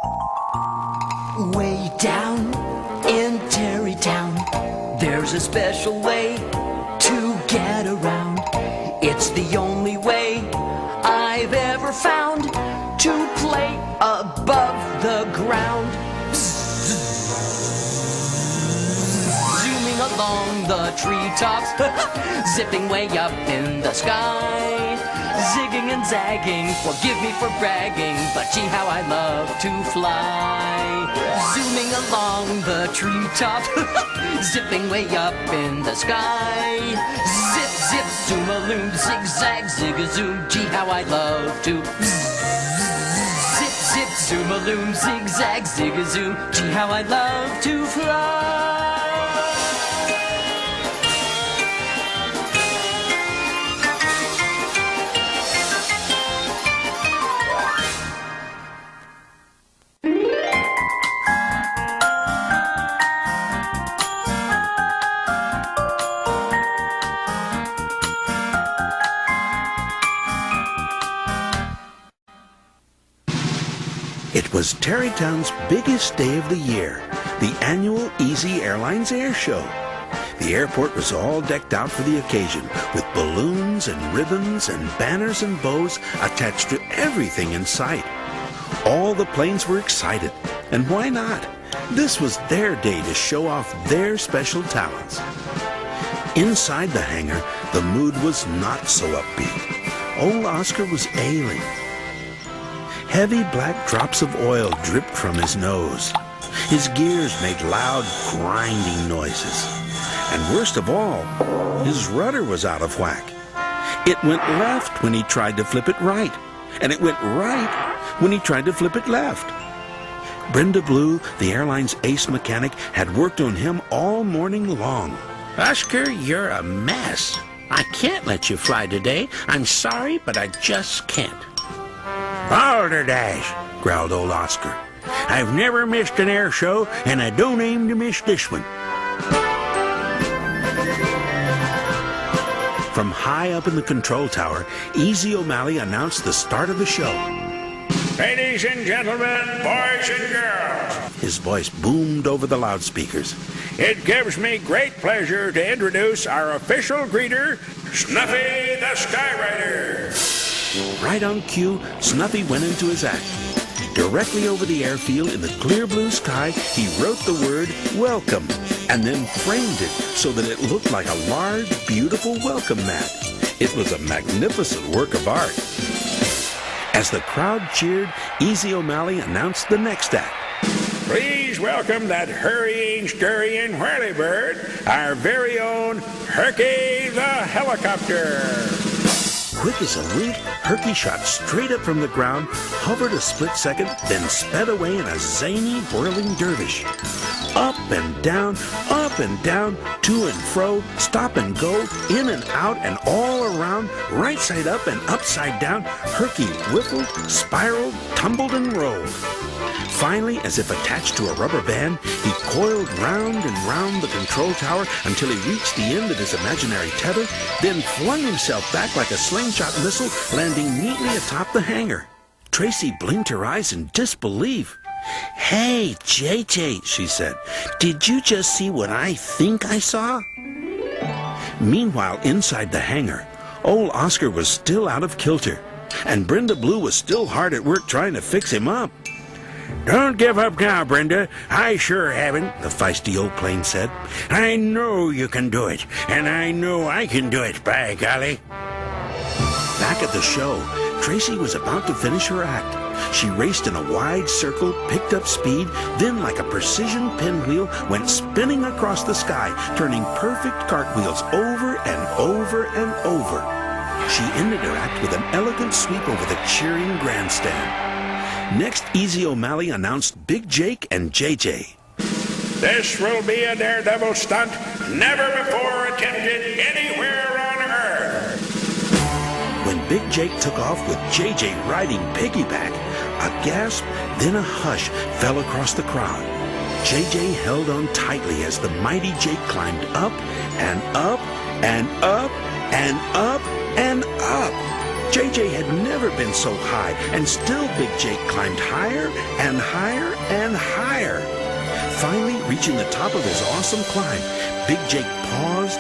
Way down in Terrytown, there's a special way to get around. It's the only way I've ever found to play above the ground. Zooming along the treetops, zipping way up in the sky. Zigging and zagging, forgive me for bragging, but gee how I love to fly. Zooming along the treetop, zipping way up in the sky. Zip, zip, zoom-a-loom, zig-zag, zig-a-zoom, gee how I love to zip, zip, zoom-a-loom, zig-zag, zig-a-zoom, gee how I love to fly. It was Terrytown's biggest day of the year, the annual Easy Airlines Air Show. The airport was all decked out for the occasion, with balloons and ribbons and banners and bows attached to everything in sight. All the planes were excited, and why not? This was their day to show off their special talents. Inside the hangar, the mood was not so upbeat. Old Oscar was ailing. Heavy black drops of oil dripped from his nose. His gears made loud, grinding noises. And worst of all, his rudder was out of whack. It went left when he tried to flip it right, and it went right when he tried to flip it left. Brenda Blue, the airline's ace mechanic, had worked on him all morning long. Oscar, you're a mess. I can't let you fly today. I'm sorry, but I just can't. "Balderdash," growled old Oscar. "I've never missed an air show, and I don't aim to miss this one." From high up in the control tower, Easy O'Malley announced the start of the show. "Ladies and gentlemen, boys and girls," his voice boomed over the loudspeakers. "it gives me great pleasure to introduce our official greeter, Snuffy the Skyrider." Right on cue, Snuffy went into his act. Directly over the airfield in the clear blue sky, he wrote the word "welcome" and then framed it so that it looked like a large, beautiful welcome mat. It was a magnificent work of art. As the crowd cheered, Easy O'Malley announced the next act. "Please welcome that hurrying, scurrying whirlybird, our very own Herky the Helicopter." Quick as a wink, Herky shot straight up from the ground, hovered a split second, then sped away in a zany, whirling dervish. Up and down, to and fro, stop and go, in and out and all around, right side up and upside down, Herky whiffled, spiraled, tumbled and rolled. Finally, as if attached to a rubber band, he coiled round and round the control tower until he reached the end of his imaginary tether, then flung himself back like a slingshot missile, landing neatly atop the hangar. Tracy blinked her eyes in disbelief. "Hey, JJ," she said, "did you just see what I think I saw?" Meanwhile, inside the hangar, old Oscar was still out of kilter, and Brenda Blue was still hard at work trying to fix him up. "Don't give up now, Brenda. I sure haven't," the feisty old plane said. "I know you can do it, and I know I can do it, by golly." Back at the show, Tracy was about to finish her act. She raced in a wide circle, picked up speed, then like a precision pinwheel went spinning across the sky, turning perfect cartwheels over and over and over. She ended her act with an elegant sweep over the cheering grandstand. Next, Easy O'Malley announced Big Jake and JJ. "This will be a daredevil stunt never before attempted anywhere on Earth." When Big Jake took off with JJ riding piggyback, a gasp, then a hush fell across the crowd. JJ held on tightly as the mighty Jake climbed up and up and up and up and up. JJ had never been so high, and still Big Jake climbed higher and higher and higher. Finally, reaching the top of his awesome climb, Big Jake paused,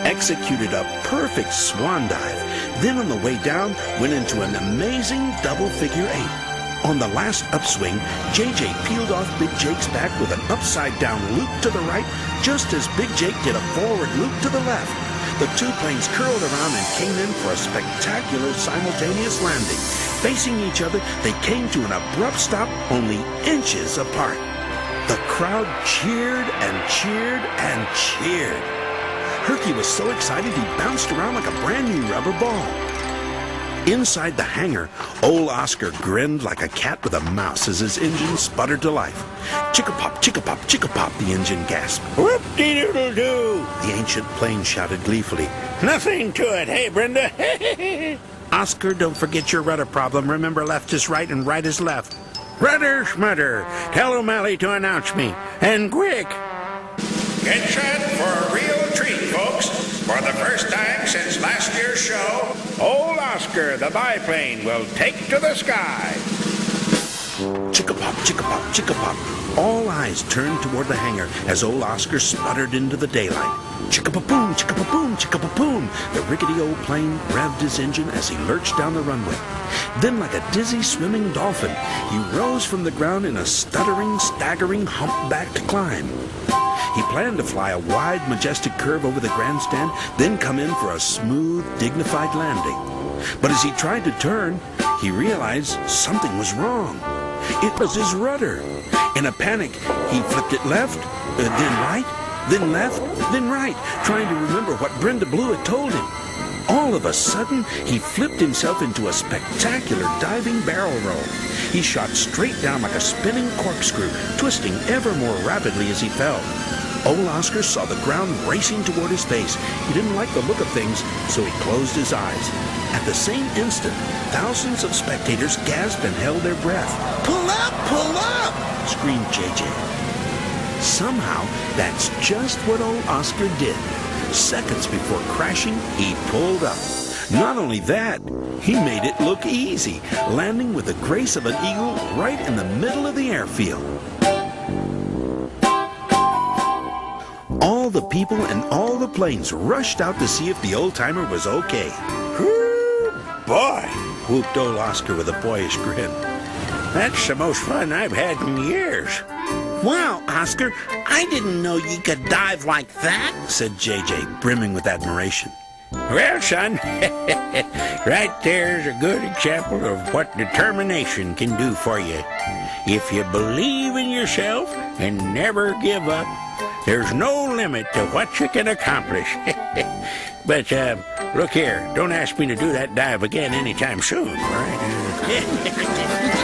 executed a perfect swan dive, then on the way down went into an amazing double figure eight. On the last upswing, JJ peeled off Big Jake's back with an upside-down loop to the right, just as Big Jake did a forward loop to the left. The two planes curled around and came in for a spectacular simultaneous landing. Facing each other, they came to an abrupt stop only inches apart. The crowd cheered and cheered and cheered. Herky was so excited he bounced around like a brand new rubber ball. Inside the hangar, old Oscar grinned like a cat with a mouse as his engine sputtered to life. Chick-a-pop, chick-a-pop, chick-a-pop, the engine gasped. Whoop-de-doodle-doo! The ancient plane shouted gleefully. Nothing to it. Hey, Brenda. Oscar, don't forget your rudder problem. Remember, left is right and right is left. Rudder Schmudder, tell O'Malley to announce me. And quick. Get set for a real treat, folks. For the first time since last year's show, old Oscar, the biplane, will take to the sky. Chick-a-pop, chick-a-pop, chick-a-pop. All eyes turned toward the hangar as old Oscar sputtered into the daylight. Chick-a-pa-boom, chick-a-pa-boom, chick-a-pa-boom. The rickety old plane revved his engine as he lurched down the runway. Then, like a dizzy swimming dolphin, he rose from the ground in a stuttering, staggering, humpbacked climb. He planned to fly a wide, majestic curve over the grandstand, then come in for a smooth, dignified landing. But as he tried to turn, he realized something was wrong. It was his rudder. In a panic, he flipped it left, then right, then left, then right, trying to remember what Brenda Blue had told him. All of a sudden, he flipped himself into a spectacular diving barrel roll. He shot straight down like a spinning corkscrew, twisting ever more rapidly as he fell. Old Oscar saw the ground racing toward his face. He didn't like the look of things, so he closed his eyes. At the same instant, thousands of spectators gasped and held their breath. "Pull up! Pull up!" screamed JJ. Somehow, that's just what old Oscar did. Seconds before crashing, he pulled up. Not only that, he made it look easy, landing with the grace of an eagle right in the middle of the airfield. All the people and all the planes rushed out to see if the old-timer was okay. Whoo, boy, Whooped old Oscar with a boyish grin. that's the most fun I've had in years. "Wow, Oscar, I didn't know you could dive like that," said JJ, brimming with admiration. Well, son, right there's a good example of what determination can do for you. If you believe in yourself and never give up, there's no limit to what you can accomplish. But, look here, don't ask me to do that dive again anytime soon, all right?